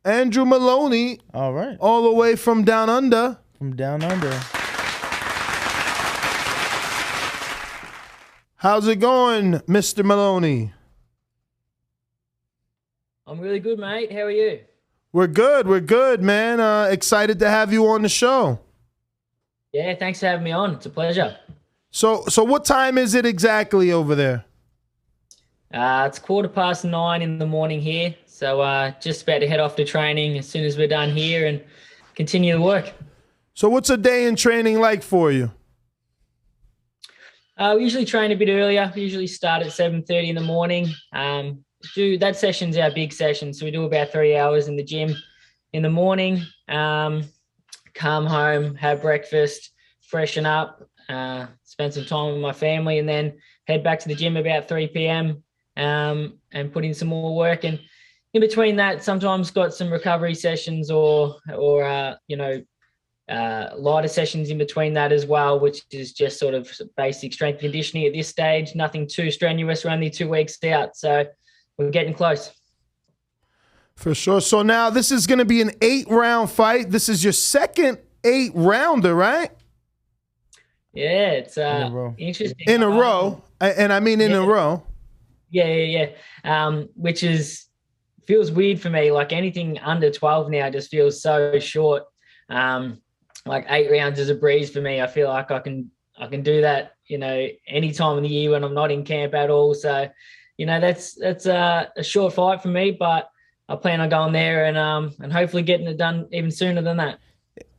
Andrew Moloney. All right. All the way from down under. From down under. How's it going, Mr. Moloney? I'm really good, mate. How are you? We're good, man. Excited to have you on the show. Yeah, thanks for having me on. It's a pleasure. So what time is it exactly over there? It's 9:15 in the morning here. So just about to head off to training as soon as we're done here and continue the work. So what's a day in training like for you? We usually train a bit earlier. We usually start at 7:30 in the morning. That session's our big session. So we do about 3 hours in the gym in the morning. Come home, have breakfast, freshen up, spend some time with my family, and then head back to the gym about 3 p.m. And put in some more work. And in between that, sometimes got some recovery sessions or lighter sessions in between that as well, which is just sort of basic strength conditioning at this stage. Nothing too strenuous. We're only 2 weeks out, so we're getting close. For sure. So now this is going to be an 8-round fight. This is your second 8-rounder, right? Yeah, it's interesting. In a row, and I mean in a row. Yeah. Which feels weird for me. Like anything under 12 now just feels so short. Like 8 rounds is a breeze for me. I feel like I can do that, any time of the year when I'm not in camp at all. So, that's a short fight for me, but I plan on going there and hopefully getting it done even sooner than that.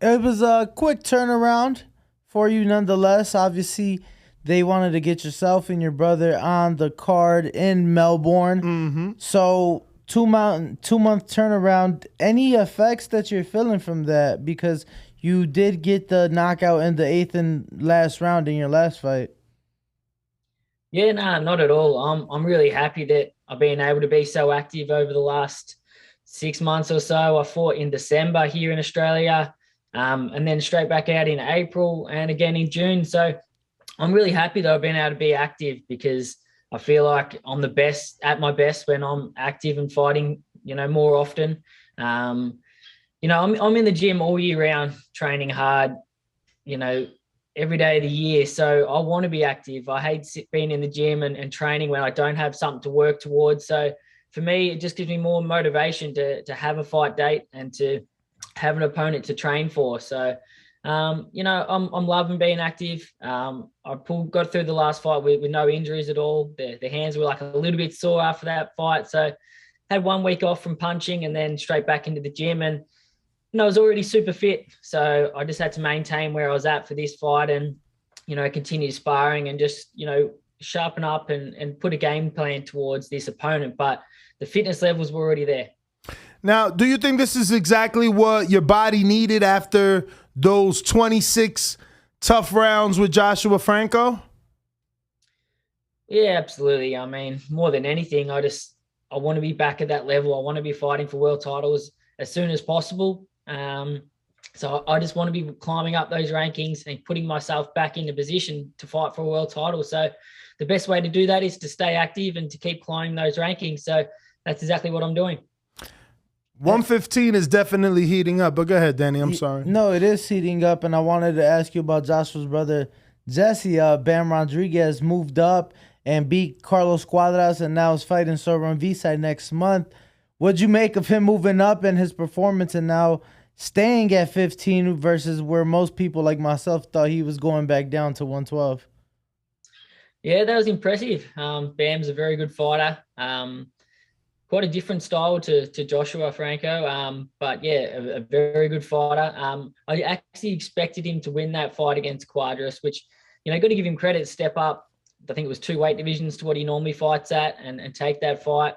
It was a quick turnaround for you nonetheless. Obviously, they wanted to get yourself and your brother on the card in Melbourne. Mm-hmm. So 2-month turnaround. Any effects that you're feeling from that? Because you did get the knockout in the 8th and last round in your last fight. Yeah, no, not at all. I'm really happy that I've been able to be so active over the last 6 months or so. I fought in December here in Australia, and then straight back out in April and again in June. So I'm really happy that I've been able to be active because I feel like I'm at my best when I'm active and fighting, more often. I'm in the gym all year round, training hard, every day of the year. So I want to be active. I hate being in the gym and training when I don't have something to work towards. So for me, it just gives me more motivation to have a fight date and to have an opponent to train for. So, I'm loving being active. I got through the last fight with no injuries at all. The hands were like a little bit sore after that fight. So had 1 week off from punching and then straight back into the gym. And I was already super fit. So I just had to maintain where I was at for this fight and, continue sparring and just, sharpen up and put a game plan towards this opponent. But the fitness levels were already there. Now, do you think this is exactly what your body needed after those 26 tough rounds with Joshua Franco? Yeah, absolutely. I mean, more than anything, I want to be back at that level. I want to be fighting for world titles as soon as possible. So I just want to be climbing up those rankings and putting myself back into position to fight for a world title. So the best way to do that is to stay active and to keep climbing those rankings. So that's exactly what I'm doing. 115 is definitely heating up, but go ahead, Danny. I'm sorry. No, it is heating up, and I wanted to ask you about Joshua's brother, Jesse. Bam Rodriguez moved up and beat Carlos Cuadras, and now is fighting Soron Visay next month. What'd you make of him moving up and his performance and now staying at 15 versus where most people like myself thought he was going back down to 112? Yeah, that was impressive. Bam's a very good fighter. Quite a different style to Joshua Franco, but yeah, a very good fighter. I actually expected him to win that fight against Cuadras, which, got to give him credit, step up. I think it was 2 weight divisions to what he normally fights at and take that fight.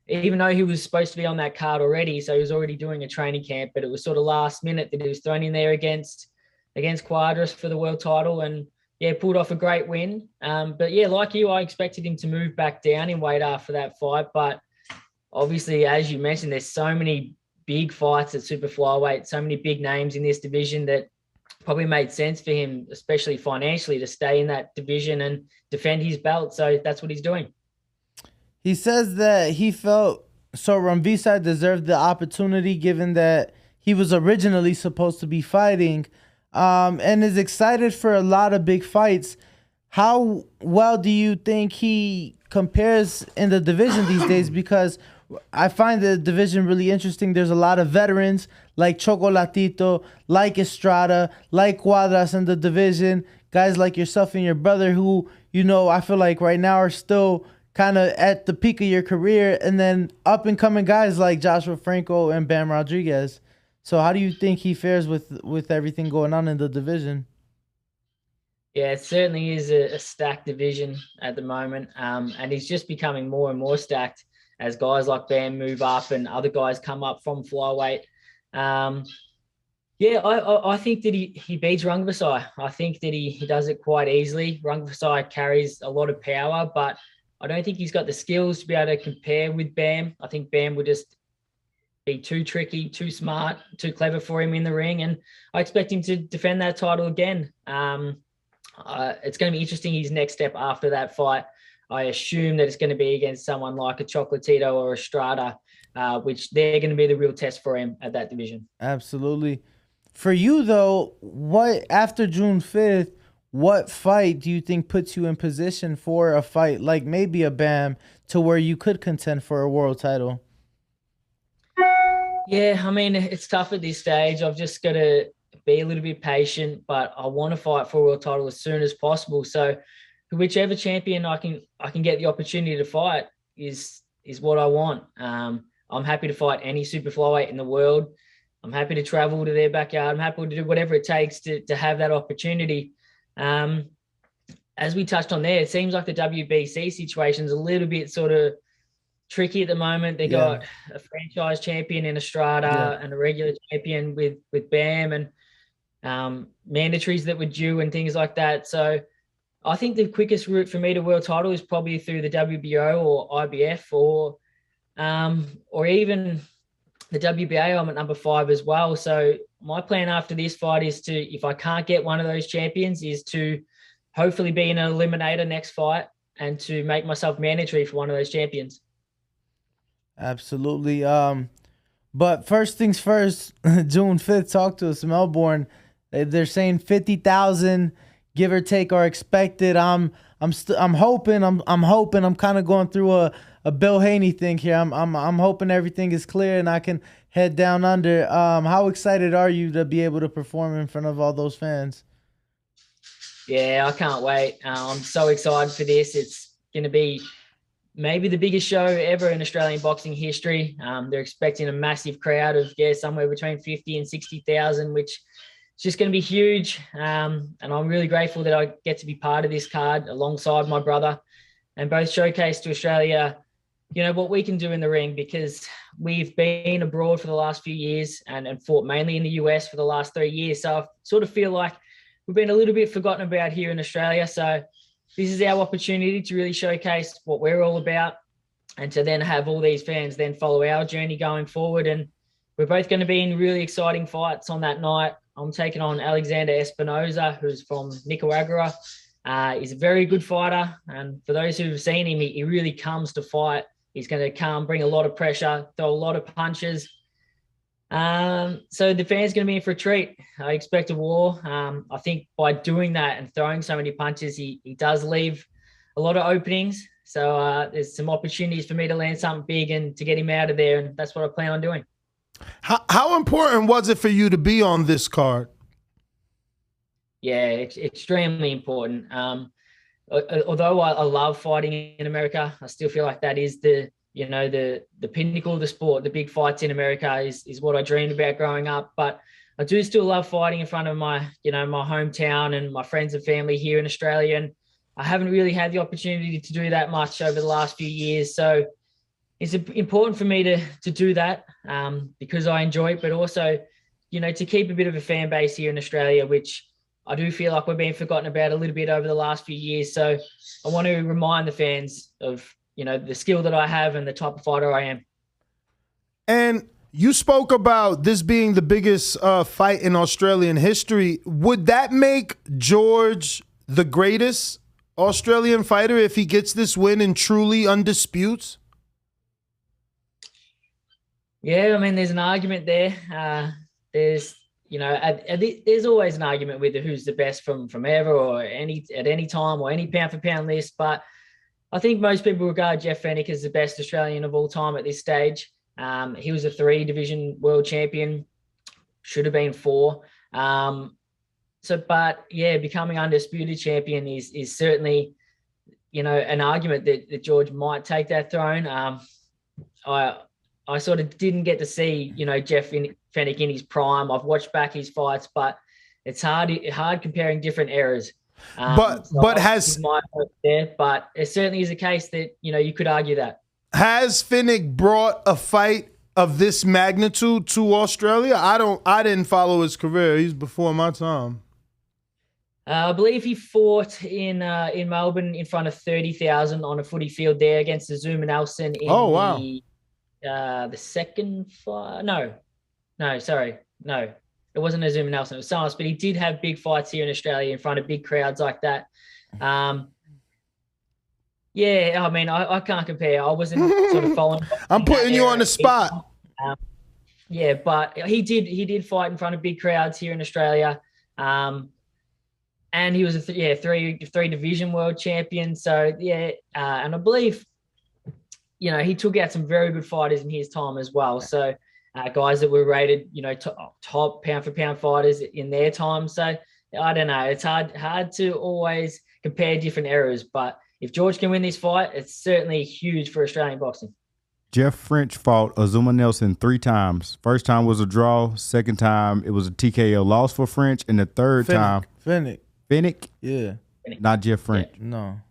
Even though he was supposed to be on that card already, so he was already doing a training camp, but it was sort of last minute that he was thrown in there against Cuadras for the world title and, yeah, pulled off a great win. But, yeah, like you, I expected him to move back down in weight after that fight. But obviously, as you mentioned, there's so many big fights at super flyweight, so many big names in this division that probably made sense for him, especially financially, to stay in that division and defend his belt. So that's what he's doing. He says that he felt Sorumvisa deserved the opportunity given that he was originally supposed to be fighting, and is excited for a lot of big fights. How well do you think he compares in the division these days? Because I find the division really interesting. There's a lot of veterans like Chocolatito, like Estrada, like Cuadras in the division. Guys like yourself and your brother who, I feel like right now are still kind of at the peak of your career. And then up and coming guys like Joshua Franco and Bam Rodriguez. So how do you think he fares with everything going on in the division? Yeah, it certainly is a stacked division at the moment. And he's just becoming more and more stacked as guys like Bam move up and other guys come up from flyweight. I think that he beats Rungvisai. I think that he does it quite easily. Rungvisai carries a lot of power, but I don't think he's got the skills to be able to compare with Bam. I think Bam would just be too tricky, too smart, too clever for him in the ring. And I expect him to defend that title again. It's going to be interesting, his next step after that fight. I assume that it's going to be against someone like a Chocolatito or a Strata, which they're going to be the real test for him at that division. Absolutely. For you, though, after June 5th, what fight do you think puts you in position for a fight like maybe a Bam to where you could contend for a world title? Yeah, I mean, it's tough at this stage. I've just got to be a little bit patient, but I want to fight for a world title as soon as possible. So whichever champion I can get the opportunity to fight is what I want. I'm happy to fight any super flyweight in the world. I'm happy to travel to their backyard. I'm happy to do whatever it takes to have that opportunity. As we touched on there, it seems like the WBC situation is a little bit sort of tricky at the moment. They got a franchise champion in Estrada and a regular champion with Bam and mandatories that were due and things like that. So I think the quickest route for me to world title is probably through the WBO or IBF or even the WBA. I'm at number 5 as well. So my plan after this fight is to, if I can't get one of those champions, is to hopefully be in an eliminator next fight and to make myself mandatory for one of those champions. Absolutely. But first things first, June 5th, talk to us, Melbourne. They're saying 50,000, give or take, are expected. I'm hoping. I'm kind of going through a Bill Haney thing here. I'm hoping everything is clear and I can head down under. How excited are you to be able to perform in front of all those fans? Yeah, I can't wait. I'm so excited for this. It's going to be maybe the biggest show ever in Australian boxing history. They're expecting a massive crowd of somewhere between 50 and 60,000, which is just going to be huge. And I'm really grateful that I get to be part of this card alongside my brother and both showcase to Australia, what we can do in the ring, because we've been abroad for the last few years and fought mainly in the US for the last 3 years. So I sort of feel like we've been a little bit forgotten about here in Australia. So this is our opportunity to really showcase what we're all about and to then have all these fans then follow our journey going forward. And we're both going to be in really exciting fights on that night. I'm taking on Alexander Espinoza, who's from Nicaragua. He's a very good fighter. And for those who've seen him, he really comes to fight. He's going to come, bring a lot of pressure, throw a lot of punches. So the fans going to be in for a treat. I expect a war. I think by doing that and throwing so many punches, he does leave a lot of openings. So there's some opportunities for me to land something big and to get him out of there. And that's what I plan on doing. How important was it for you to be on this card? Yeah, it's extremely important. Although I love fighting in America, I still feel like that is the pinnacle of the sport. The big fights in America is what I dreamed about growing up. But I do still love fighting in front of my my hometown and my friends and family here in Australia. And I haven't really had the opportunity to do that much over the last few years. So it's important for me to do that because I enjoy it, but also, to keep a bit of a fan base here in Australia, which I do feel like we're being forgotten about a little bit over the last few years. So I want to remind the fans of, the skill that I have and the type of fighter I am. And you spoke about this being the biggest fight in Australian history. Would that make George the greatest Australian fighter if he gets this win and truly undisputes? Yeah, I mean, there's an argument there. There's, there's always an argument with who's the best from ever or at any time or any pound for pound list. But I think most people regard Jeff Fenech as the best Australian of all time at this stage. He was a 3-division world champion, should have been 4. Becoming undisputed champion is certainly, an argument that George might take that throne. I sort of didn't get to see, Jeff Fenech in his prime. I've watched back his fights, but it's hard comparing different eras. But it certainly is a case that, you could argue that. Has Fenech brought a fight of this magnitude to Australia? I didn't follow his career. He's before my time. I believe he fought in Melbourne in front of 30,000 on a footy field there against the Zuma Nelson in the second fight. No, sorry. No, it wasn't a Zuma Nelson. It was someone else, but he did have big fights here in Australia in front of big crowds like that. I mean, I can't compare. I wasn't sort of following. I'm putting you on the spot. But he did fight in front of big crowds here in Australia. And he was a three division world champion. So and I believe, he took out some very good fighters in his time as well. So guys that were rated, top pound for pound fighters in their time. So I don't know. It's hard to always compare different eras, but if George can win this fight, it's certainly huge for Australian boxing. Jeff French fought Azuma Nelson 3 times. First time was a draw. Second time it was a TKO loss for French, and the third time Fenech. Yeah. Not Jeff French. Yeah. No.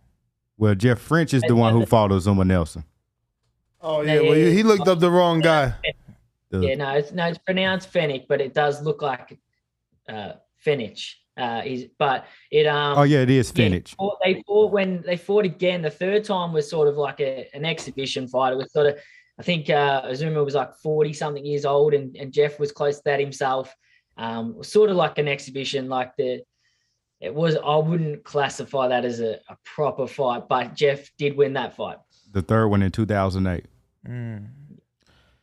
Well, Jeff French is the one who fought Azuma Nelson. Oh yeah, well he looked up the wrong guy. It's pronounced Fenech, but it does look like Fenech. It is Fenech. They fought again. The third time was sort of like an exhibition fight. It was sort of, I think Azuma was like 40-something years old, and Jeff was close to that himself. Sort of like an exhibition, I wouldn't classify that as a proper fight, but Jeff did win that fight. The third one in 2008.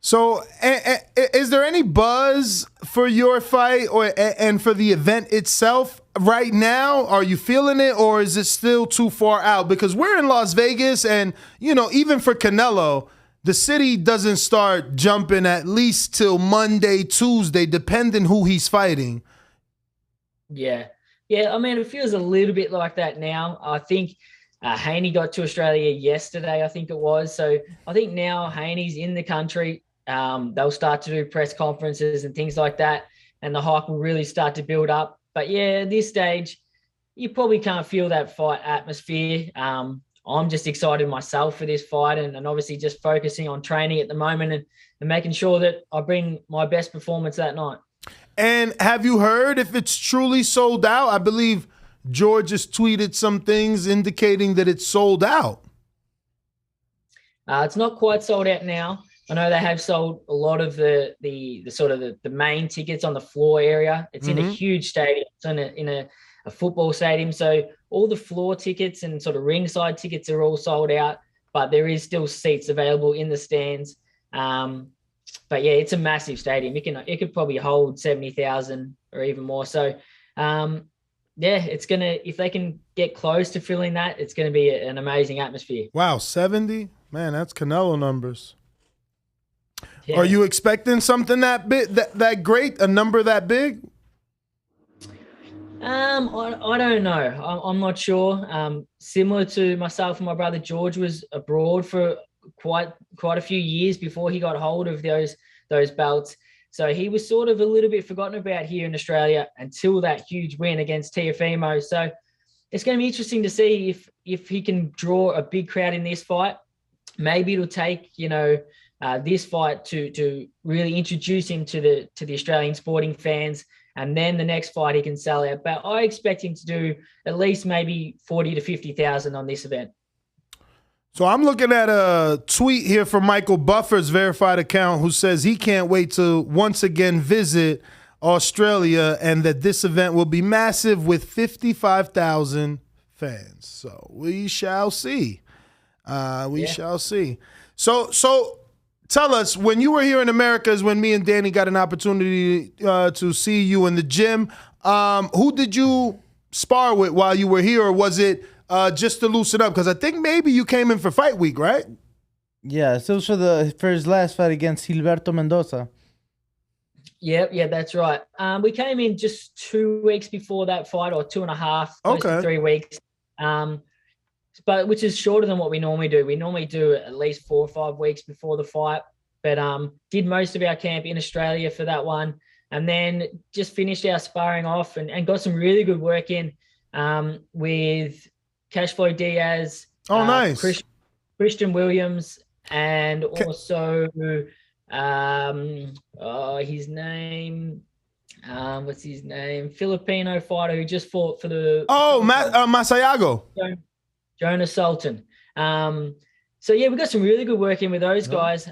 So, is there any buzz for your fight and for the event itself right now? Are you feeling it, or is it still too far out? Because we're in Las Vegas, and even for Canelo, the city doesn't start jumping at least till Monday, Tuesday, depending who he's fighting. Yeah. I mean, it feels a little bit like that now. I think Haney got to Australia yesterday, I think it was. So I think now Haney's in the country. They'll start to do press conferences and things like that, and the hype will really start to build up. But at this stage, you probably can't feel that fight atmosphere. I'm just excited myself for this fight, and obviously just focusing on training at the moment and making sure that I bring my best performance that night. And have you heard if it's truly sold out? I believe George has tweeted some things indicating that it's sold out. It's not quite sold out now. I know they have sold a lot of the sort of the main tickets on the floor area. It's in a huge stadium. It's in a football stadium. So all the floor tickets and sort of ringside tickets are all sold out, but there is still seats available in the stands. But it's a massive stadium. It could probably hold 70,000 or even more. So, it's gonna, if they can get close to filling that, it's gonna be an amazing atmosphere. Wow, 70? Man, that's Canelo numbers. Yeah. Are you expecting something that big, that great, a number that big? I don't know. I'm not sure. Similar to myself and my brother George was abroad for quite a few years before he got hold of those belts. So he was sort of a little bit forgotten about here in Australia until that huge win against Teofimo. So it's going to be interesting to see if he can draw a big crowd in this fight. Maybe it'll take this fight to really introduce him to the Australian sporting fans, and then the next fight he can sell out. But I expect him to do at least maybe 40 to 50,000 on this event. So I'm looking at a tweet here from Michael Buffer's verified account, who says he can't wait to once again visit Australia and that this event will be massive with 55,000 fans. So we shall see. We shall see. So tell us, when you were here in America is when me and Danny got an opportunity to see you in the gym. Who did you spar with while you were here, or was it just to loosen up? Because I think maybe you came in for fight week, right? Yeah, so for his last fight against Gilberto Mendoza. Yeah, that's right. We came in just 2 weeks before that fight, or 2.5, close to 3 weeks. But which is shorter than what we normally do. We normally do at least 4 or 5 weeks before the fight. But did most of our camp in Australia for that one, and then just finished our sparring off and got some really good work in with Cashflow Diaz. Oh, nice. Christian Williams, and also his name. What's his name? Filipino fighter who just fought for the Masayago. Jonas Sultan. So yeah, we got some really good work in with those guys.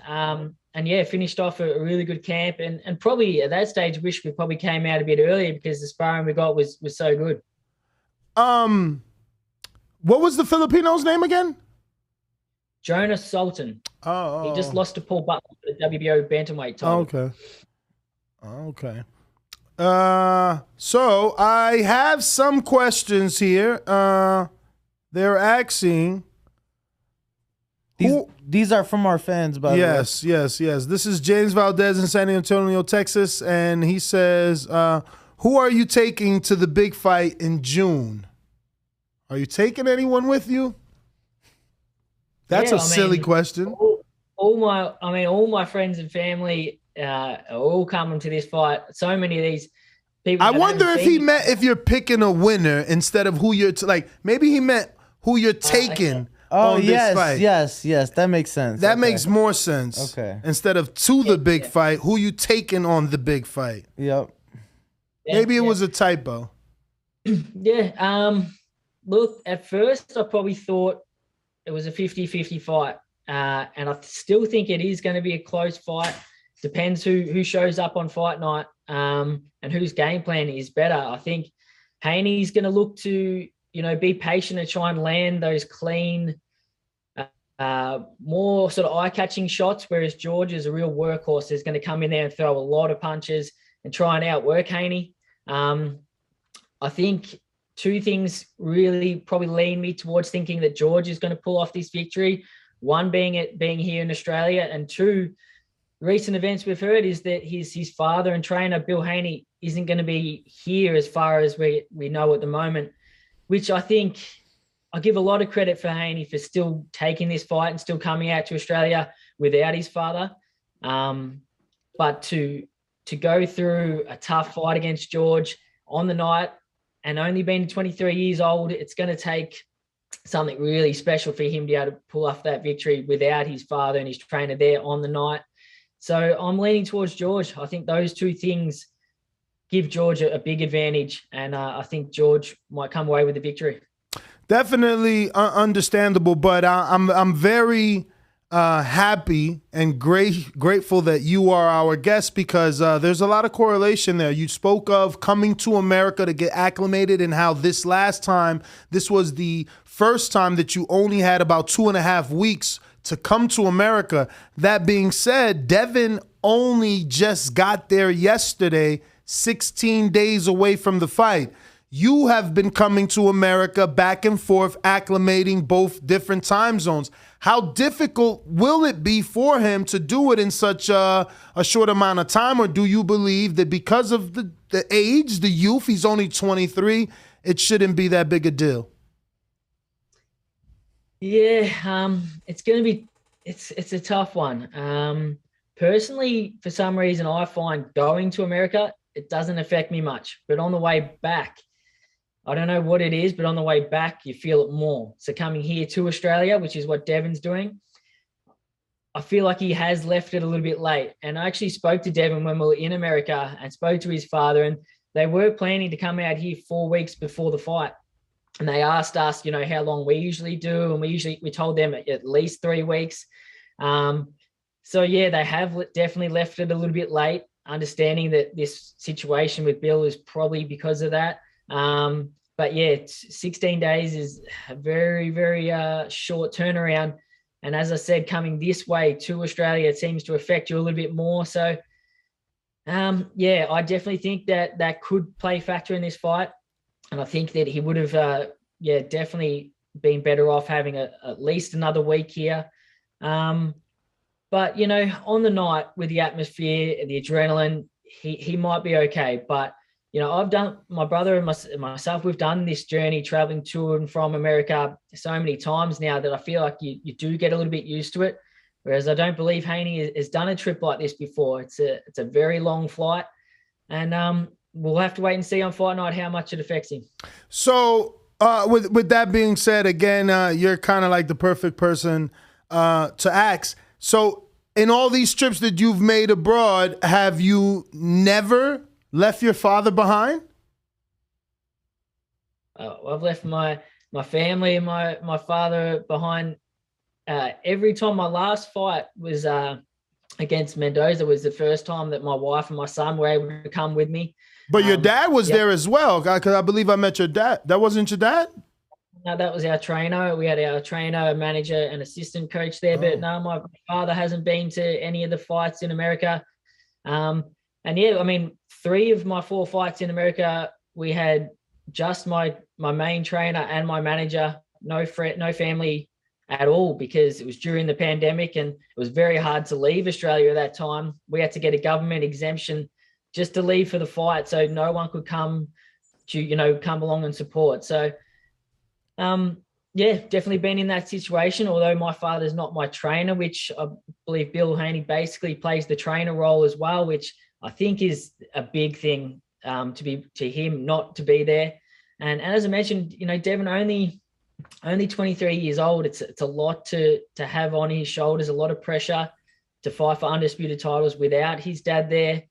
And yeah, finished off a really good camp, and probably at that stage wish we probably came out a bit earlier because the sparring we got was so good. What was the Filipino's name again? Jonas Sultan. He just lost to Paul Butler for the WBO bantamweight title. Okay. So I have some questions here. They're asking. These are from our fans, by the way. Yes. This is James Valdez in San Antonio, Texas, and he says, who are you taking to the big fight in June? Are you taking anyone with you? That's a silly question. All my friends and family are all coming to this fight. So many of these people. I wonder if he meant if you're picking a winner instead of who you're maybe he meant who you're taking. Okay. Oh, yes. That makes sense. That makes more sense. Okay. Instead of to the big fight, who you taking on the big fight? Yep. Maybe it was a typo. Yeah. Look, at first I probably thought it was a 50-50 fight. And I still think it is going to be a close fight. Depends who shows up on fight night and whose game plan is better. I think Haney's going to look to, be patient and try and land those clean, more sort of eye-catching shots, whereas George is a real workhorse. Is going to come in there and throw a lot of punches and try and outwork Haney. I think two things really probably lean me towards thinking that George is going to pull off this victory. One being it being here in Australia, and two, recent events we've heard is that his father and trainer, Bill Haney, isn't going to be here as far as we know at the moment, which I think I give a lot of credit for Haney for still taking this fight and still coming out to Australia without his father. But to go through a tough fight against George on the night and only being 23 years old, it's going to take something really special for him to be able to pull off that victory without his father and his trainer there on the night. So I'm leaning towards George. I think those two things give George a big advantage, and I think George might come away with the victory. Definitely understandable, but I'm very happy and grateful that you are our guest, because there's a lot of correlation there. You spoke of coming to America to get acclimated, and how this was the first time that you only had about 2.5 weeks to come to America. That being said, Devin only just got there yesterday, 16 days away from the fight. You have been coming to America back and forth, acclimating both different time zones. How difficult will it be for him to do it in such a short amount of time? Or do you believe that because of the age, the youth, he's only 23, it shouldn't be that big a deal? Yeah, it's going to be, it's a tough one. Personally, for some reason, I find going to America, it doesn't affect me much. But on the way back, I don't know what it is, but on the way back, you feel it more. So coming here to Australia, which is what Devin's doing, I feel like he has left it a little bit late. And I actually spoke to Devin when we were in America and spoke to his father, and they were planning to come out here 4 weeks before the fight. And they asked us, how long we usually do. And we told them at least 3 weeks. So yeah, they have definitely left it a little bit late, understanding that this situation with Bill is probably because of that. but yeah, 16 days is a very, very short turnaround. And as I said, coming this way to Australia, it seems to affect you a little bit more. So, yeah, I definitely think that could play a factor in this fight. And I think that he would have, definitely been better off having at least another week here. But, you know, on the night with the atmosphere, the adrenaline, he might be okay. But, you know, my brother and myself, we've done this journey traveling to and from America so many times now that I feel like you do get a little bit used to it. Whereas I don't believe Haney has done a trip like this before. It's a very long flight. And we'll have to wait and see on fight night how much it affects him. So with that being said, again, you're kind of like the perfect person to ask. So in all these trips that you've made abroad, have you never left your father behind? I've left my family and my father behind. Every time. My last fight was against Mendoza was the first time that my wife and my son were able to come with me. But your dad was there as well, because I believe I met your dad. That wasn't your dad? No, that was our trainer. We had our trainer, manager, and assistant coach there. But no, my father hasn't been to any of the fights in America. And yeah, I mean, 3 of my 4 fights in America, we had just my main trainer and my manager, no family at all, because it was during the pandemic and it was very hard to leave Australia at that time. We had to get a government exemption just to leave for the fight, so no one could come along and support. So yeah, definitely been in that situation, although my father's not my trainer, which I believe Bill Haney basically plays the trainer role as well, which I think is a big thing to him not to be there. And as I mentioned, you know, Devin only 23 years old. It's a lot to have on his shoulders, a lot of pressure to fight for undisputed titles without his dad there.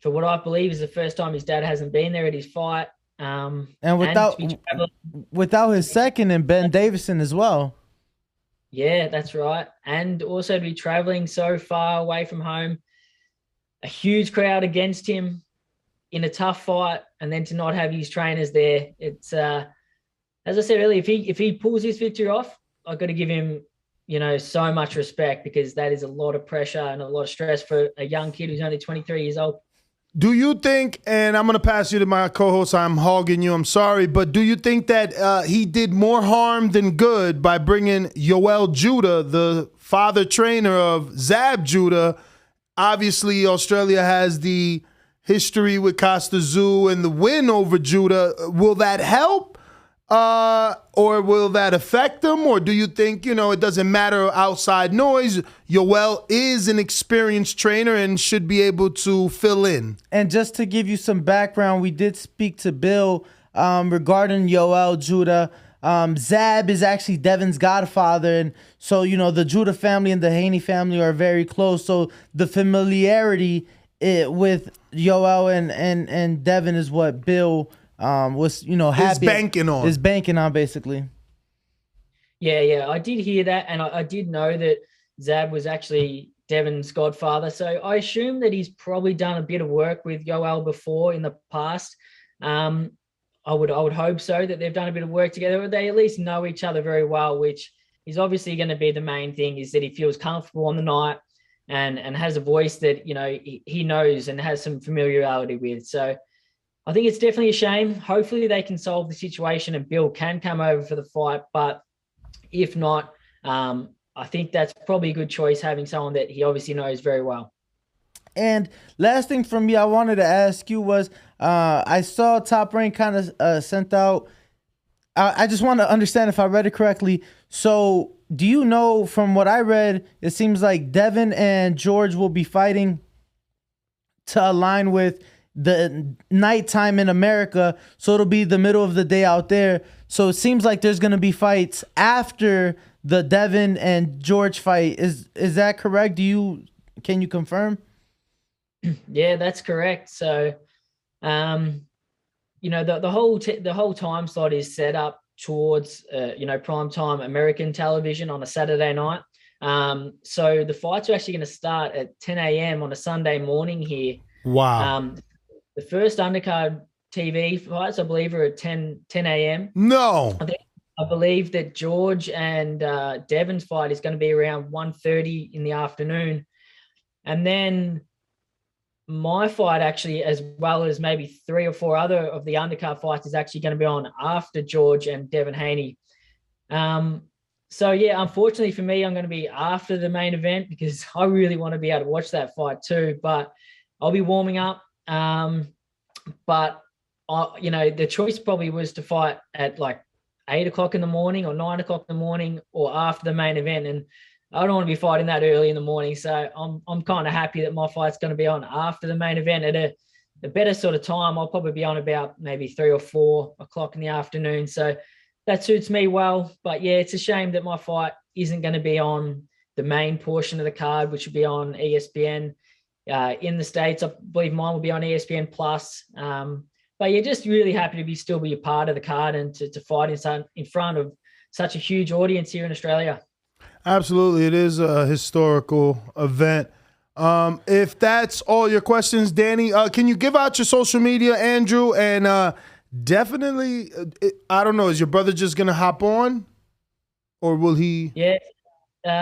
For what I believe is the first time his dad hasn't been there at his fight. And without his second and Ben Davison as well. Yeah, that's right. And also to be traveling so far away from home, a huge crowd against him in a tough fight, and then to not have his trainers there. It's as I said earlier, if he pulls this victory off, I've got to give him, you know, so much respect, because that is a lot of pressure and a lot of stress for a young kid who's only 23 years old. Do you think, and I'm going to pass you to my co-host, I'm hogging you, I'm sorry, but do you think that he did more harm than good by bringing Yoel Judah, the father trainer of Zab Judah? Obviously, Australia has the history with Costa Zoo and the win over Judah. Will that help? Or will that affect them? Or do you think, you know, it doesn't matter outside noise? Yoel is an experienced trainer and should be able to fill in. And just to give you some background, we did speak to Bill regarding Yoel Judah. Zab is actually Devin's godfather. And so, you know, the Judah family and the Haney family are very close. So the familiarity with Yoel and Devin is what Bill was, you know, happy. Is banking on basically. Yeah, I did hear that, and I did know that Zab was actually Devin's godfather. So I assume that he's probably done a bit of work with Yoel before in the past. I would hope so, that they've done a bit of work together, or they at least know each other very well, which is obviously going to be the main thing, is that he feels comfortable on the night and has a voice that, you know, he knows and has some familiarity with. So I think it's definitely a shame. Hopefully they can solve the situation and Bill can come over for the fight. But if not, I think that's probably a good choice, having someone that he obviously knows very well. And last thing from me I wanted to ask you was, I saw Top Rank kind of sent out, I just want to understand if I read it correctly. So do you know, from what I read, it seems like Devin and George will be fighting to align with the nighttime in America, so it'll be the middle of the day out there. So it seems like there's going to be fights after the Devin and George fight. Is that correct? Can you confirm? Yeah, that's correct. So, you know, the whole time slot is set up towards you know, prime time American television on a Saturday night. So the fights are actually going to start at 10 a.m. on a Sunday morning here. Wow. The first undercard TV fights, I believe, are at 10 a.m. No. I believe that George and Devon's fight is going to be around 1:30 in the afternoon. And then my fight, actually, as well as maybe 3 or 4 other of the undercard fights, is actually going to be on after George and Devon Haney. So, yeah, unfortunately for me, I'm going to be after the main event because I really want to be able to watch that fight too. But I'll be warming up. But, the choice probably was to fight at like 8 o'clock in the morning or 9 o'clock in the morning or after the main event. And I don't want to be fighting that early in the morning. So I'm kind of happy that my fight's going to be on after the main event at a better sort of time. I'll probably be on about maybe 3 or 4 o'clock in the afternoon. So that suits me well. But yeah, it's a shame that my fight isn't going to be on the main portion of the card, which will be on ESPN in the States. I believe mine will be on ESPN Plus. But yeah, just really happy to still be a part of the card and to fight in front of such a huge audience here in Australia. Absolutely. It is a historical event. If that's all your questions, Danny, can you give out your social media, Andrew? And definitely, I don't know, is your brother just going to hop on? Or will he? Yeah.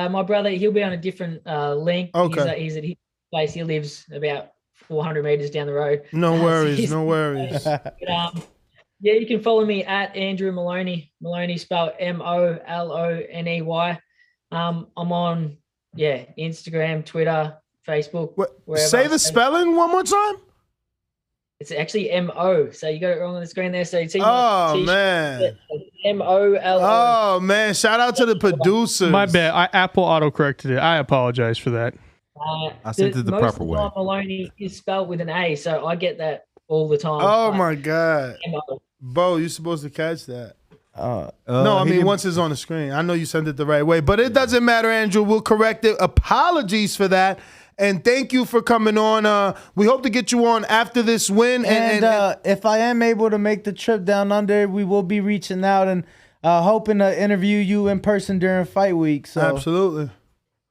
My brother, he'll be on a different link. Okay. He's at his place. He lives about 400 meters down the road. No worries, no worries. But, yeah, you can follow me at Andrew Moloney. Moloney spelled Moloney. I'm on, Instagram, Twitter, Facebook. Say the spelling one more time. It's actually M-O. So you got it wrong on the screen there. So you see man. M-O-L-O. Oh, man. Shout out to the producers. My bad. Apple auto-corrected it. I apologize for that. I sent it the proper way. Most of the time Moloney is spelled with an A, so I get that all the time. Oh, my God. M-O. Bo, you're supposed to catch that. No, I mean, once it's on the screen. I know you sent it the right way, but it doesn't matter, Andrew. We'll correct it. Apologies for that. And thank you for coming on. We hope to get you on after this win. And if I am able to make the trip down under, we will be reaching out and hoping to interview you in person during fight week. So absolutely.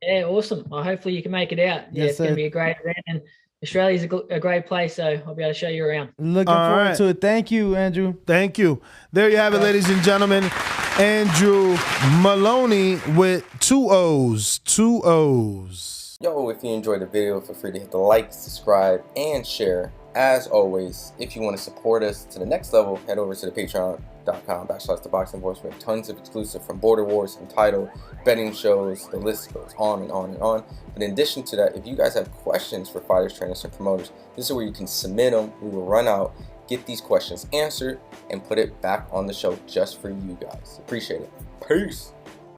Yeah, awesome. Well, hopefully you can make it out. Yeah, it's going to be a great event. And Australia's a great place, so I'll be able to show you around. Looking forward to it. Thank you, Andrew. Thank you. There you have it, ladies and gentlemen. Andrew Moloney with 2 O's. 2 O's. Yo, if you enjoyed the video, feel free to hit the like, subscribe, and share. As always, if you want to support us to the next level, head over to the patreon.com/ThaBoxingVoice. We have tons of exclusive from Border Wars, Entitled, betting shows, the list goes on and on and on. But in addition to that, if you guys have questions for fighters, trainers, and promoters, this is where you can submit them. We will run out, get these questions answered, and put it back on the show just for you guys. Appreciate it. Peace.